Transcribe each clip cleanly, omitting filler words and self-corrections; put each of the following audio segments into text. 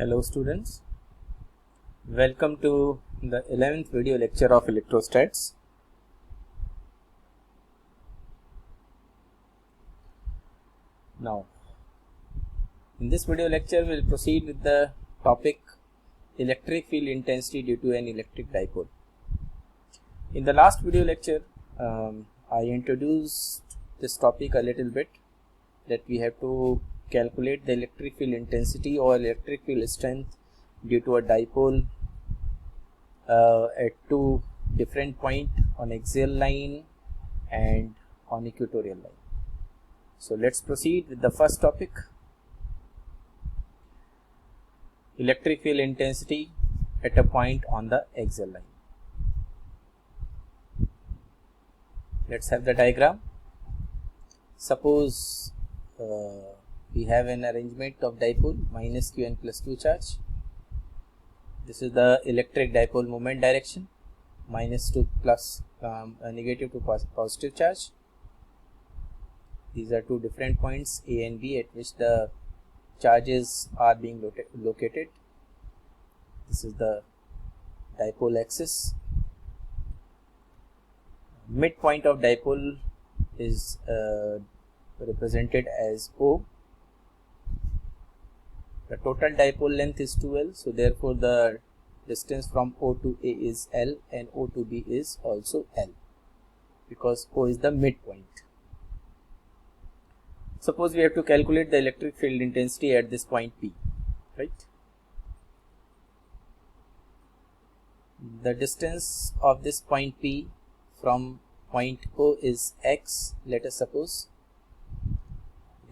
Hello students, welcome to the 11th video lecture of electrostats. Now, in this video lecture we will proceed with the topic electric field intensity due to an electric dipole. In the last video lecture, I introduced this topic a little bit, that we have to calculate the electric field intensity or electric field strength due to a dipole at two different points on axial line and on equatorial line. So let's proceed with the first topic, electric field intensity at a point on the axial line. Let's have the diagram. Suppose we have an arrangement of dipole minus q and plus q charge. This is the electric dipole moment direction, minus to plus negative to positive charge. These are two different points A and B at which the charges are being located. This is the dipole axis. Midpoint of dipole is represented as O. The total dipole length is 2L, so therefore the distance from O to A is L and O to B is also L, because O is the midpoint. Suppose we have to calculate the electric field intensity at this point P, right? The distance of this point P from point O is x, let us suppose.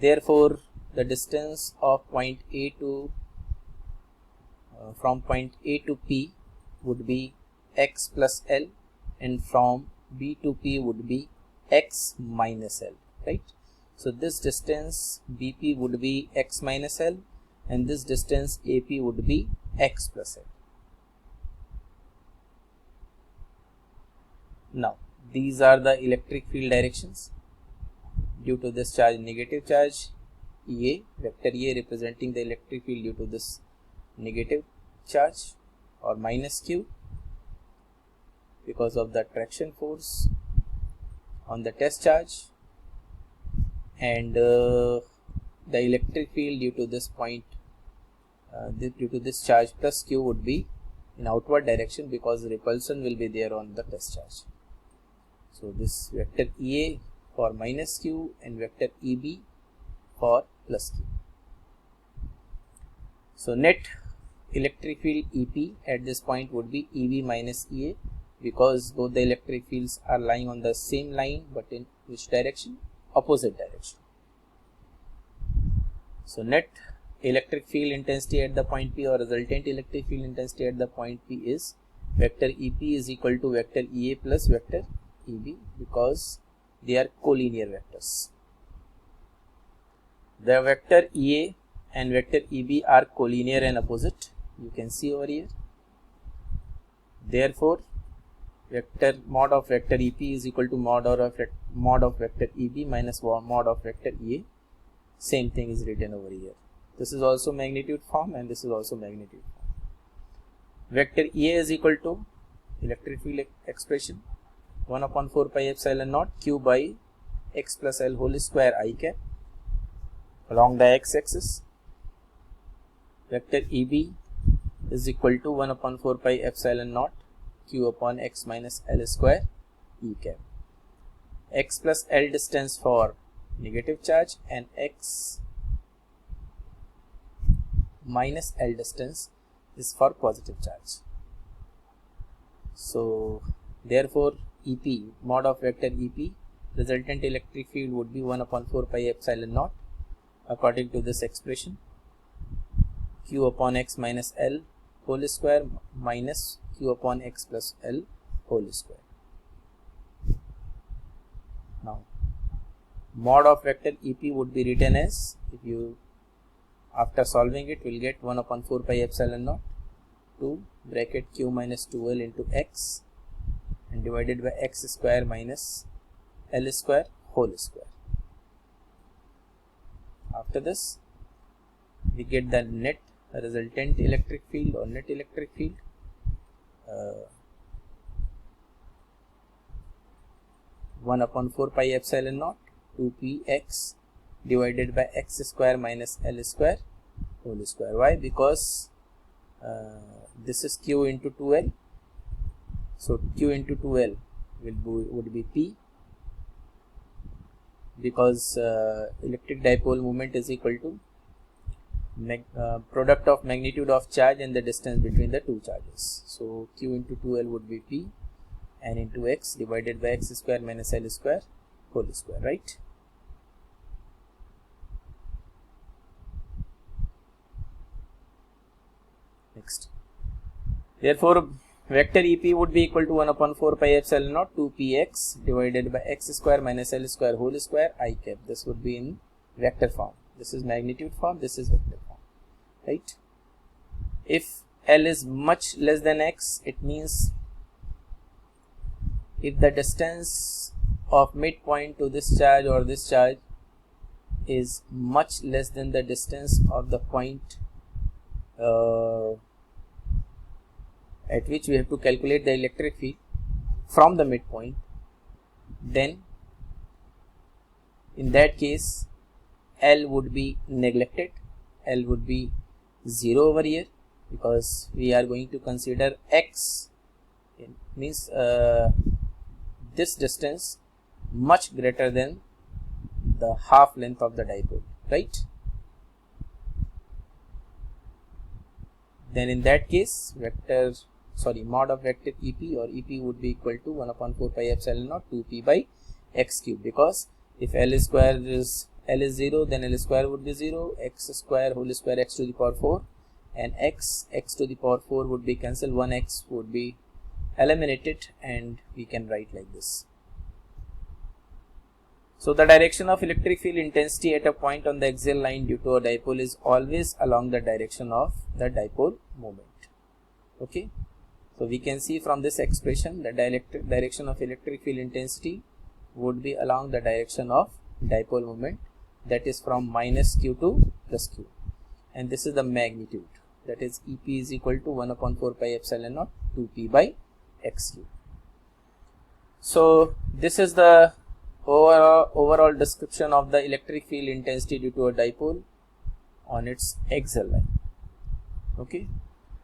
Therefore, the distance of point A to from point A to P would be x plus L, and from B to P would be x minus L, right? So this distance BP would be x minus L, and this distance AP would be x plus L. Now, these are the electric field directions. Due to this charge, negative charge, EA, vector EA representing the electric field due to this negative charge or minus Q, because of the attraction force on the test charge, and the electric field due to this point, due to this charge plus Q would be in outward direction, because repulsion will be there on the test charge. So this vector EA for minus Q and vector EB for plus Q. So net electric field EP at this point would be EB minus EA, because both the electric fields are lying on the same line, but in which direction? Opposite direction. So net electric field intensity at the point P, or resultant electric field intensity at the point P, is vector EP is equal to vector EA plus vector EB, because they are collinear vectors. The vector EA and vector EB are collinear and opposite, you can see over here. Therefore, vector mod of vector EP is equal to mod of vector EB minus mod of vector EA. Same thing is written over here. This is also magnitude form and this is also magnitude form. Vector EA is equal to electric field expression 1 upon 4 pi epsilon naught Q by x plus L whole square I cap along the x-axis. Vector EB is equal to 1 upon 4 pi epsilon naught Q upon x minus L square E cap. X plus L distance for negative charge and x minus L distance is for positive charge. So therefore EP, mod of vector EP, resultant electric field would be 1 upon 4 pi epsilon naught according to this expression, Q upon x minus L whole square minus Q upon x plus L whole square. Now, mod of vector EP would be written as, if you after solving it will get 1 upon 4 pi epsilon naught 2 bracket Q minus 2L into x and divided by x square minus L square whole square. After this, we get the net the resultant electric field or net electric field. 1 upon 4 pi epsilon naught 2px divided by x square minus L square whole square. Why? Because this is q into 2L. So q into 2L would be P, because electric dipole moment is equal to product of magnitude of charge and the distance between the two charges. So q into 2L would be P and into x divided by x square minus L square whole square, right? Next, therefore vector EP would be equal to 1 upon 4 pi epsilon naught 2px divided by x square minus L square whole square I cap. This would be in vector form. This is magnitude form, this is vector form, right? If L is much less than x, it means if the distance of midpoint to this charge or this charge is much less than the distance of the point at which we have to calculate the electric field from the midpoint, then in that case L would be neglected. L would be 0 over here, because we are going to consider x, it means this distance much greater than the half length of the dipole, right? Then in that case mod of vector EP or EP would be equal to 1 upon 4 pi epsilon naught 2p by x cube, because if L is 0, then L square would be 0, x square whole square x to the power 4, and x to the power 4 would be cancelled, 1x would be eliminated, and we can write like this. So the direction of electric field intensity at a point on the axial line due to a dipole is always along the direction of the dipole moment. Okay, so we can see from this expression the direction of electric field intensity would be along the direction of dipole moment, that is from minus q to plus q, and this is the magnitude, that is EP is equal to 1 upon 4 pi epsilon naught 2p by x cube. So this is the overall description of the electric field intensity due to a dipole on its axial line. Okay,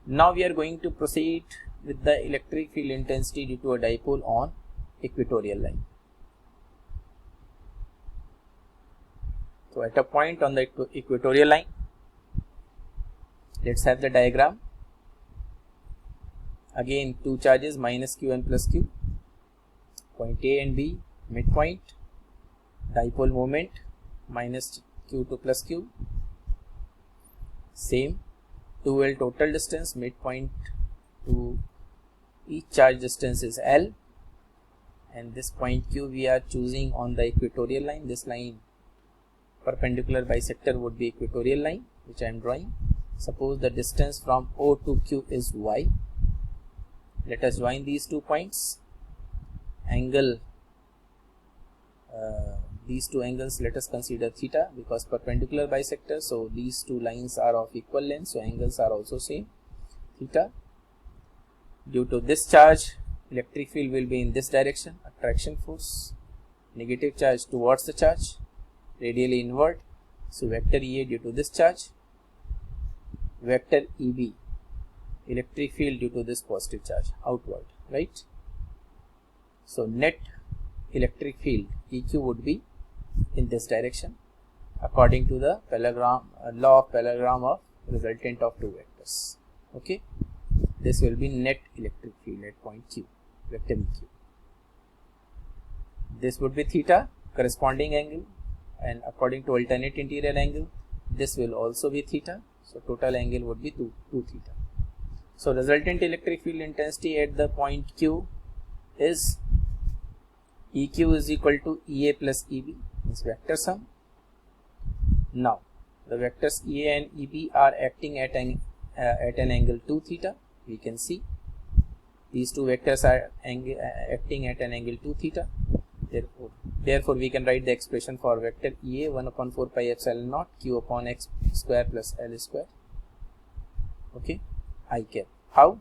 now we are going to proceed with the electric field intensity due to a dipole on equatorial line. So at a point on the equatorial line, let's have the diagram. Again, two charges minus q and plus q, point A and B, midpoint, dipole moment minus q to plus q, same 2L total distance, midpoint to each charge distance is L, and this point Q we are choosing on the equatorial line. This line perpendicular bisector would be equatorial line, which I am drawing. Suppose the distance from O to Q is y. Let us join these 2 points. Angle, these 2 angles let us consider theta, because perpendicular bisector, so these 2 lines are of equal length, so angles are also same, theta. Due to this charge, electric field will be in this direction, attraction force, negative charge towards the charge, radially inward, so vector EA due to this charge, vector EB, electric field due to this positive charge outward, right? So net electric field EQ would be in this direction according to the law of parallelogram of resultant of 2 vectors. Okay, this will be net electric field at point Q, vector EQ. This would be theta, corresponding angle, and according to alternate interior angle, this will also be theta, so total angle would be 2 theta. So resultant electric field intensity at the point Q is EQ is equal to EA plus EB, means vector sum. Now the vectors EA and EB are acting at an angle 2 theta. We can see these 2 vectors are acting at an angle 2 theta. Therefore we can write the expression for vector EA 1 upon 4 pi epsilon naught Q upon x square plus L square. Okay, I cap. How?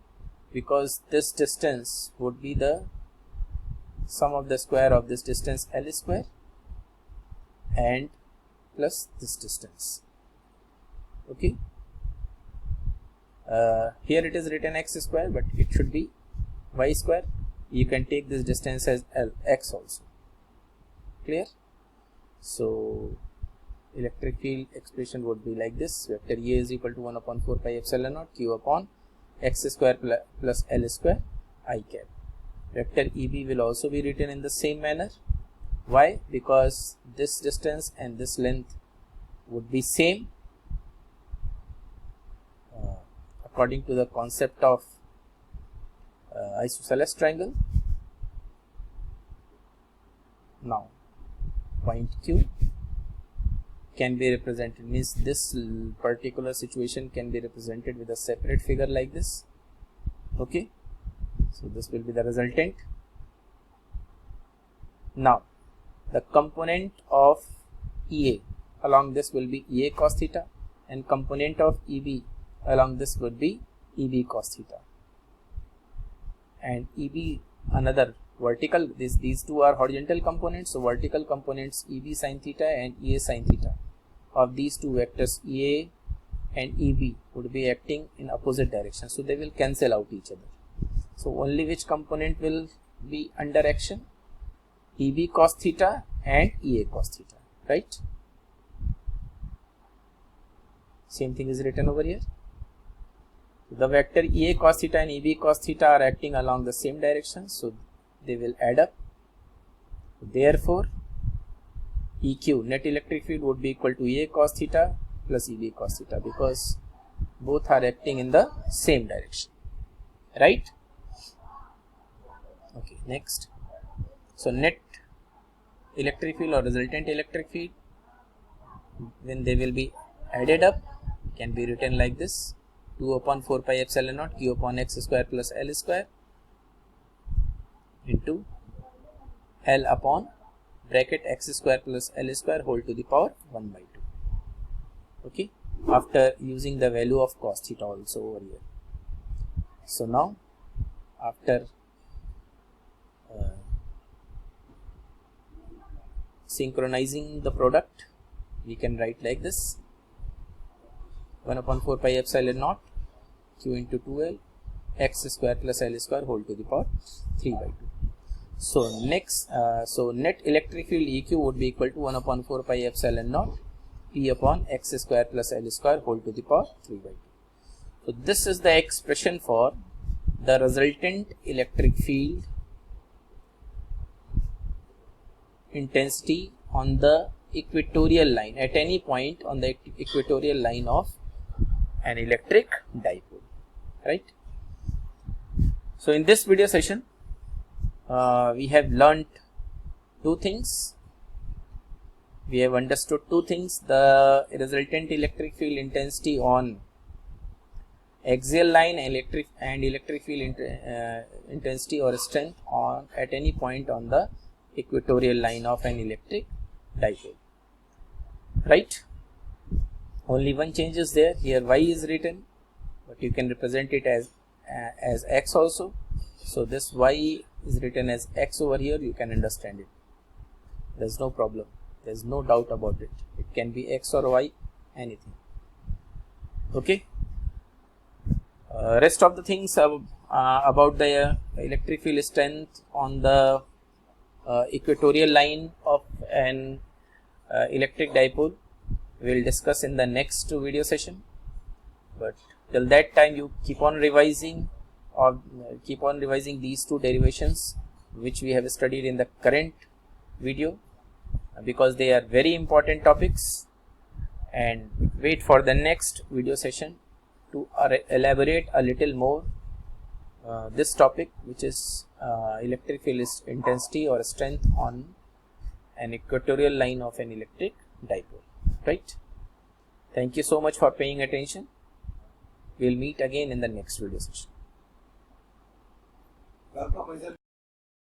Because this distance would be the sum of the square of this distance L square and plus this distance. Okay, here it is written x square, but it should be y square. You can take this distance as L x also. Clear? So electric field expression would be like this: vector A is equal to 1 upon 4 pi epsilon naught q upon x square plus L square I cap. Vector EB will also be written in the same manner. Why? Because this distance and this length would be same according to the concept of isosceles triangle. Now point Q can be represented, means this particular situation can be represented with a separate figure like this. Okay, so this will be the resultant. Now the component of EA along this will be EA cos theta, and component of EB along this would be EB cos theta, and EB another vertical, these two are horizontal components, so vertical components EB sin theta and EA sin theta of these two vectors EA and EB would be acting in opposite direction, so they will cancel out each other. So only which component will be under action? EB cos theta and EA cos theta, right? Same thing is written over here. The vector EA cos theta and EB cos theta are acting along the same direction, so they will add up. Therefore EQ, net electric field, would be equal to EA cos theta plus EB cos theta, because both are acting in the same direction, right? Okay, next. So net electric field or resultant electric field, when they will be added up, can be written like this: 2 upon 4 pi epsilon naught q upon x square plus L square into L upon bracket x square plus L square whole to the power 1 by 2. Okay, after using the value of cos theta also over here. So now after synchronizing the product, we can write like this: 1 upon 4 pi epsilon naught q into 2L x square plus L square whole to the power 3 by 2. So next, so net electric field EQ would be equal to 1 upon 4 pi epsilon naught P upon x square plus L square whole to the power 3 by 2. So this is the expression for the resultant electric field intensity on the equatorial line, at any point on the equatorial line of an electric dipole, right? So in this video session we have learnt two things. We have understood two things: the resultant electric field intensity on axial line and electric field intensity or strength on at any point on the equatorial line of an electric dipole, right? Only one change is there. Here y is written, but you can represent it as x also. So this y is written as x over here. You can understand it. There's no problem. There's no doubt about it. It can be x or y, anything. Okay. Rest of the things about the electric field strength on the equatorial line of an electric dipole we will discuss in the next video session. But till that time, you keep on revising these two derivations which we have studied in the current video, because they are very important topics, and wait for the next video session to elaborate a little more this topic, which is electric field intensity or strength on an equatorial line of an electric dipole, right? Thank you so much for paying attention. We'll meet again in the next video session.